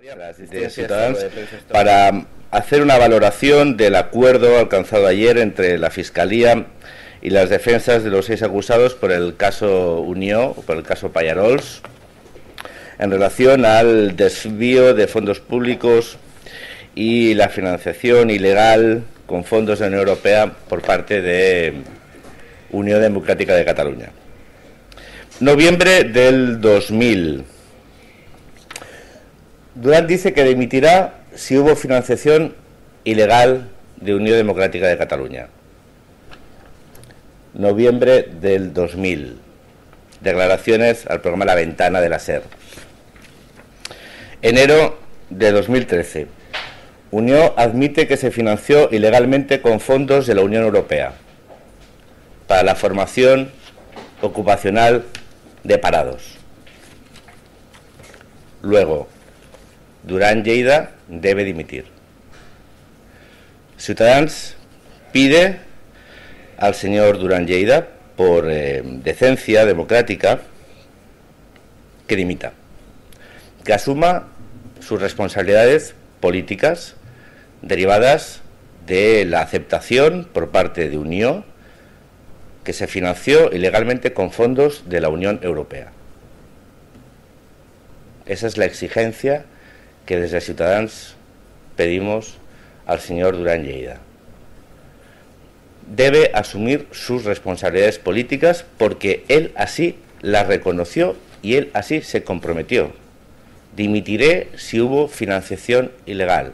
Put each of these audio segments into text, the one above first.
de Ciudadanos para hacer una valoración del acuerdo alcanzado ayer entre la Fiscalía y las defensas de los 6 acusados por el caso Unió, por el caso Pallarols, en relación al desvío de fondos públicos y la financiación ilegal con fondos de la Unión Europea por parte de Unión Democrática de Cataluña. Noviembre del 2000. Duran dice que dimitirá si hubo financiación ilegal de Unión Democrática de Cataluña. Noviembre del 2000. Declaraciones al programa La Ventana de la SER. Enero de 2013. Unió admite que se financió ilegalmente con fondos de la Unión Europea para la formación ocupacional de parados. Luego, Duran Lleida debe dimitir. Ciutadans pide al señor Duran Lleida, por decencia democrática, que dimita, que asuma sus responsabilidades políticas derivadas de la aceptación por parte de Unió que se financió ilegalmente con fondos de la Unión Europea. Esa es la exigencia que desde Ciutadans pedimos al señor Duran Lleida. Debe asumir sus responsabilidades políticas porque él así las reconoció y él así se comprometió. Dimitiré si hubo financiación ilegal.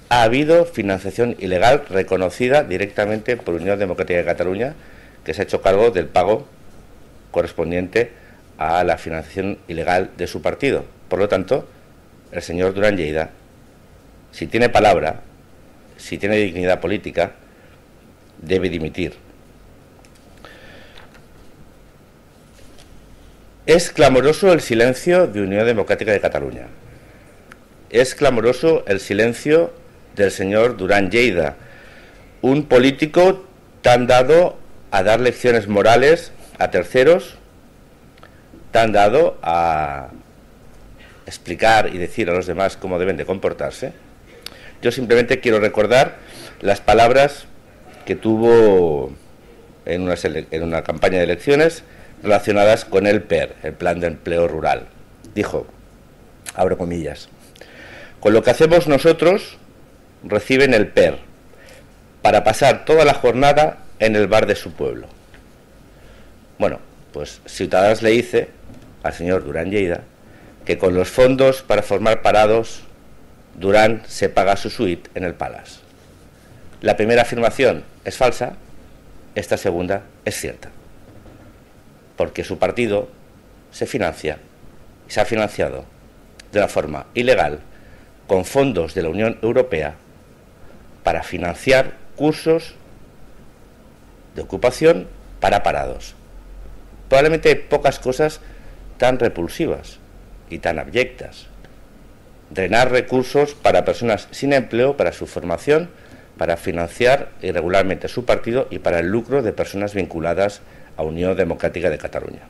Ha habido financiación ilegal reconocida directamente por Unión Democrática de Cataluña, que se ha hecho cargo del pago correspondiente a la financiación ilegal de su partido. Por lo tanto, el señor Duran Lleida, si tiene palabra, si tiene dignidad política, debe dimitir. Es clamoroso el silencio de Unión Democrática de Cataluña. Es clamoroso el silencio del señor Duran Lleida, un político tan dado a dar lecciones morales a terceros, tan dado a explicar y decir a los demás cómo deben de comportarse. Yo simplemente quiero recordar las palabras que tuvo en una campaña de elecciones relacionadas con el PER, el Plan de Empleo Rural. Dijo, abro comillas, con lo que hacemos nosotros reciben el PER para pasar toda la jornada en el bar de su pueblo. Bueno, pues Ciudadanos le dice al señor Duran Lleida que con los fondos para formar parados Duran se paga su suite en el Palace. La primera afirmación es falsa, esta segunda es cierta, porque su partido se financia y se ha financiado de una forma ilegal con fondos de la Unión Europea para financiar cursos de ocupación para parados. Probablemente hay pocas cosas tan repulsivas y tan abyectas. Drenar recursos para personas sin empleo, para su formación, para financiar irregularmente su partido y para el lucro de personas vinculadas a Unión Democrática de Cataluña.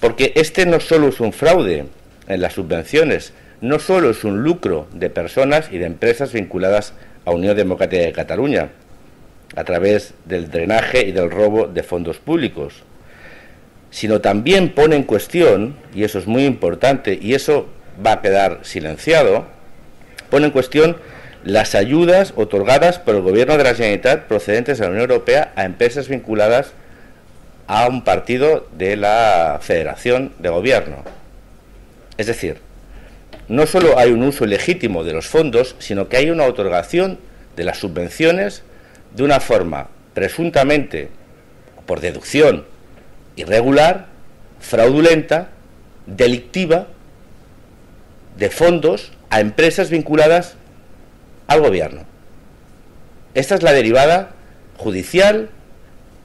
Porque este no solo es un fraude en las subvenciones, no solo es un lucro de personas y de empresas vinculadas a Unión Democrática de Cataluña, a través del drenaje y del robo de fondos públicos, sino también pone en cuestión, y eso es muy importante, y eso va a quedar silenciado, pone en cuestión las ayudas otorgadas por el Gobierno de la Generalitat procedentes de la Unión Europea a empresas vinculadas a un partido de la Federación de Gobierno. Es decir, no solo hay un uso ilegítimo de los fondos, sino que hay una otorgación de las subvenciones de una forma presuntamente, por deducción, irregular, fraudulenta, delictiva, de fondos a empresas vinculadas al gobierno. Esta es la derivada judicial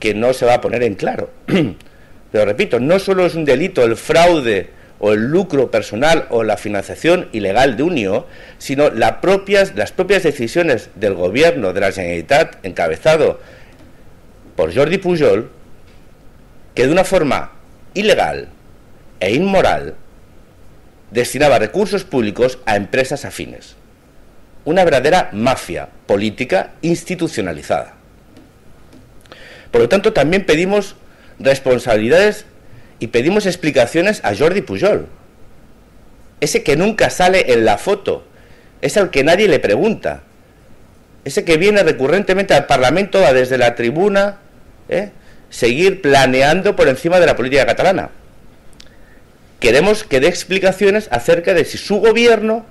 que no se va a poner en claro. Pero repito, no solo es un delito el fraude o el lucro personal o la financiación ilegal de Unió, sino las propias decisiones del gobierno de la Generalitat, encabezado por Jordi Pujol, que de una forma ilegal e inmoral destinaba recursos públicos a empresas afines. Una verdadera mafia política institucionalizada. Por lo tanto, también pedimos responsabilidades y pedimos explicaciones a Jordi Pujol. Ese que nunca sale en la foto, es al que nadie le pregunta. Ese que viene recurrentemente al Parlamento a desde la tribuna seguir planeando por encima de la política catalana. Queremos que dé explicaciones acerca de si su gobierno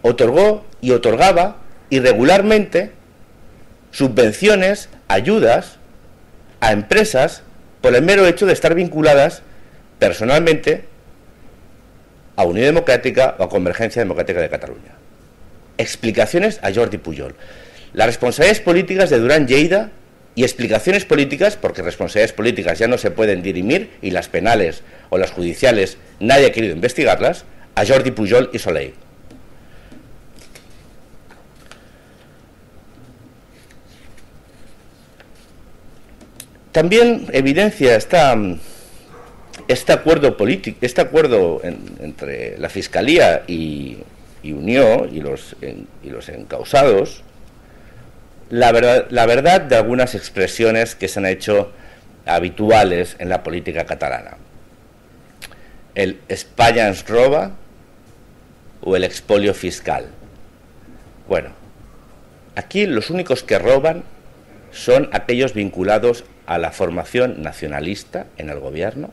otorgó y otorgaba irregularmente subvenciones, ayudas a empresas por el mero hecho de estar vinculadas personalmente a Unión Democrática o a Convergencia Democrática de Cataluña. Explicaciones a Jordi Pujol. Las responsabilidades políticas de Duran Lleida y explicaciones políticas, porque responsabilidades políticas ya no se pueden dirimir y las penales o las judiciales nadie ha querido investigarlas, a Jordi Pujol y Soleil. También evidencia este acuerdo político, este acuerdo entre la Fiscalía y Unió y los encausados, la verdad de algunas expresiones que se han hecho habituales en la política catalana. El España ens roba o el expolio fiscal. Bueno, aquí los únicos que roban son aquellos vinculados a la formación nacionalista en el gobierno,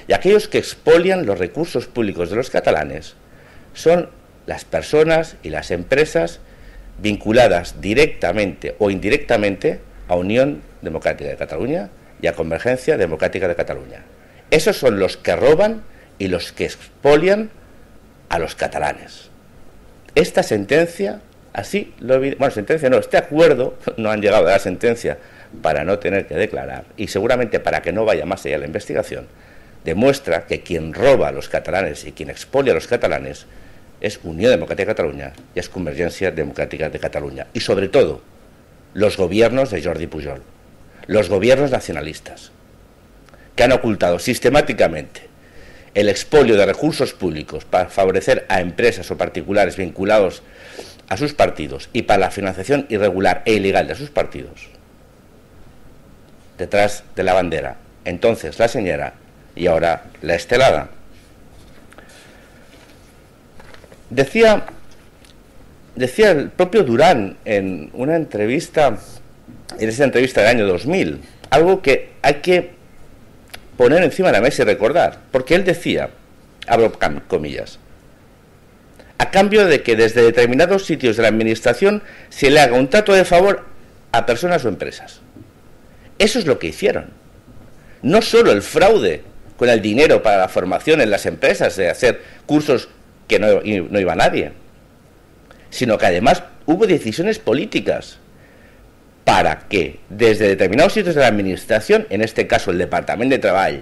y aquellos que expolian los recursos públicos de los catalanes son las personas y las empresas vinculadas directamente o indirectamente a Unión Democrática de Cataluña y a Convergencia Democrática de Cataluña. Esos son los que roban y los que expolian a los catalanes. Esta sentencia, así lo bueno, sentencia no, este acuerdo, no han llegado a la sentencia para no tener que declarar y seguramente para que no vaya más allá la investigación, demuestra que quien roba a los catalanes y quien expolia a los catalanes es Unión Democrática de Cataluña y es Convergencia Democrática de Cataluña. Y sobre todo, los gobiernos de Jordi Pujol, los gobiernos nacionalistas, que han ocultado sistemáticamente el expolio de recursos públicos para favorecer a empresas o particulares vinculados a sus partidos y para la financiación irregular e ilegal de sus partidos, detrás de la bandera, entonces la señora y ahora la estelada. Decía el propio Durán en una entrevista, en esa entrevista del año 2000, algo que hay que poner encima de la mesa y recordar, porque él decía, abro comillas, a cambio de que desde determinados sitios de la administración se le haga un trato de favor a personas o empresas. Eso es lo que hicieron. No solo el fraude con el dinero para la formación en las empresas, de hacer cursos que no iba nadie, sino que además hubo decisiones políticas para que desde determinados sitios de la administración, en este caso el Departamento de Trabajo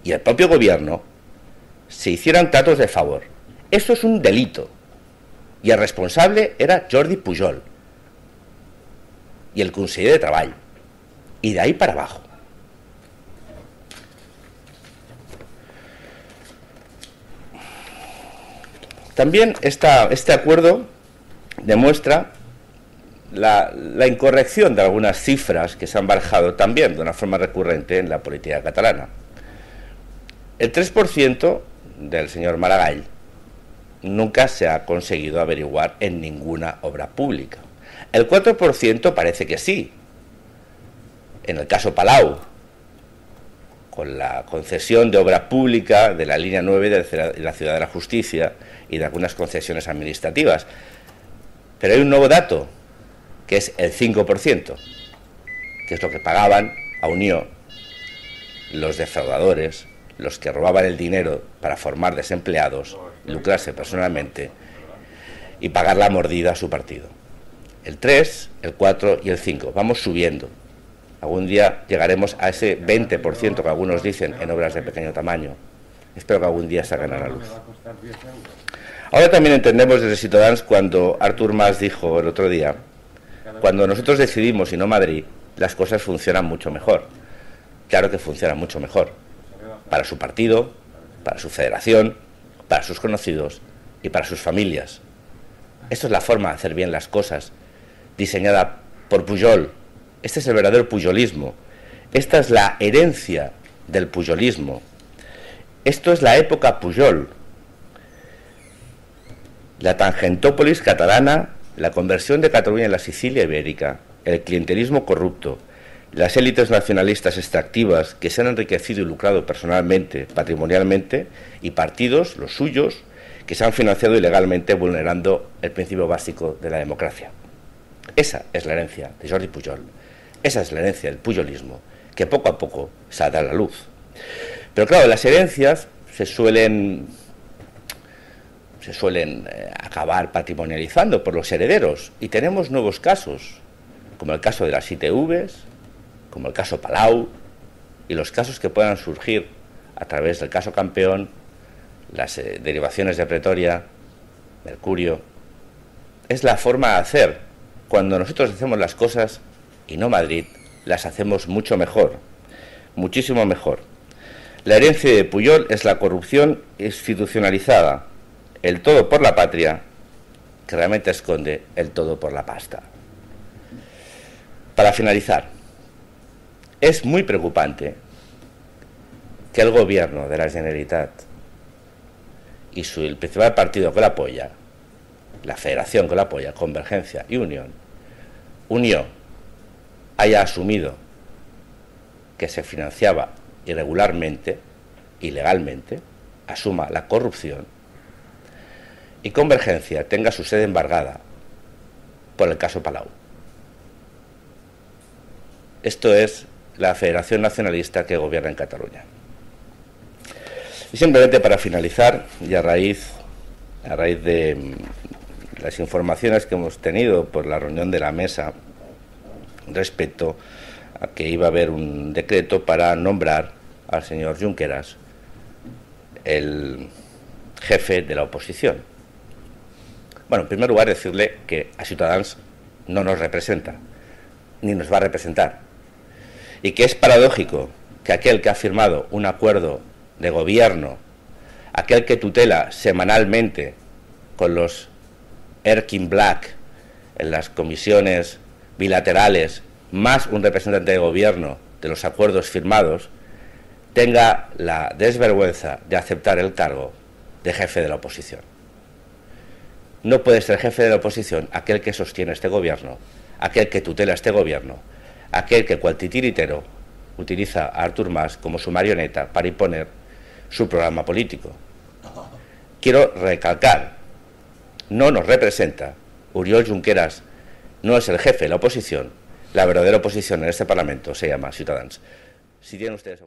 y el propio gobierno, se hicieran tratos de favor. Esto es un delito y el responsable era Jordi Pujol y el conseller de Trabajo, y de ahí para abajo. También este acuerdo demuestra la incorrección de algunas cifras que se han barajado también de una forma recurrente en la política catalana. El 3% del señor Maragall nunca se ha conseguido averiguar en ninguna obra pública. El 4% parece que sí. En el caso Palau, con la concesión de obra pública de la línea 9 de la Ciudad de la Justicia y de algunas concesiones administrativas. Pero hay un nuevo dato, que es el 5%, que es lo que pagaban a Unió los defraudadores, los que robaban el dinero para formar desempleados, lucrarse personalmente y pagar la mordida a su partido. El 3, el 4 y el 5. Vamos subiendo. Algún día llegaremos a ese 20% que algunos dicen en obras de pequeño tamaño. Espero que algún día salgan a la luz. Ahora también entendemos desde Ciutadans cuando Artur Mas dijo el otro día, cuando nosotros decidimos y no Madrid, las cosas funcionan mucho mejor. Claro que funcionan mucho mejor. Para su partido, para su federación para sus conocidos y para sus familias. Esto es la forma de hacer bien las cosas, diseñada por Pujol. Este es el verdadero pujolismo. Esta es la herencia del pujolismo. Esto es la época Pujol. La tangentópolis catalana, la conversión de Cataluña en la Sicilia ibérica, el clientelismo corrupto, las élites nacionalistas extractivas que se han enriquecido y lucrado personalmente, patrimonialmente, y partidos, los suyos, que se han financiado ilegalmente vulnerando el principio básico de la democracia. Esa es la herencia de Jordi Pujol. Esa es la herencia del pujolismo, que poco a poco saldrá a la luz. Pero claro, las herencias se suelen acabar patrimonializando por los herederos, y tenemos nuevos casos, como el caso de las ITVs, como el caso Palau, y los casos que puedan surgir a través del caso Campeón, las derivaciones de Pretoria, Mercurio. Es la forma de hacer. Cuando nosotros hacemos las cosas, y no Madrid, las hacemos mucho mejor, muchísimo mejor. La herencia de Pujol es la corrupción institucionalizada, el todo por la patria, que realmente esconde el todo por la pasta. Para finalizar, es muy preocupante que el gobierno de la Generalitat y el principal partido que lo apoya, la federación que lo apoya, Convergencia y Unión, haya asumido que se financiaba irregularmente, ilegalmente, asuma la corrupción, y Convergencia tenga su sede embargada por el caso Palau. Esto es la Federación Nacionalista que gobierna en Cataluña. Y simplemente para finalizar, y a raíz de las informaciones que hemos tenido por la reunión de la mesa respecto a que iba a haber un decreto para nombrar al señor Junqueras el jefe de la oposición. Bueno, en primer lugar decirle que a Ciutadans no nos representa, ni nos va a representar, y que es paradójico que aquel que ha firmado un acuerdo de gobierno, aquel que tutela semanalmente con los Erkin Black en las comisiones bilaterales, más un representante de gobierno de los acuerdos firmados, tenga la desvergüenza de aceptar el cargo de jefe de la oposición. No puede ser jefe de la oposición aquel que sostiene este gobierno, aquel que tutela este gobierno, aquel que cual titiritero utiliza a Artur Mas como su marioneta para imponer su programa político. Quiero recalcar, no nos representa. Oriol Junqueras no es el jefe de la oposición. La verdadera oposición en este Parlamento se llama Ciutadans. Si tienen ustedes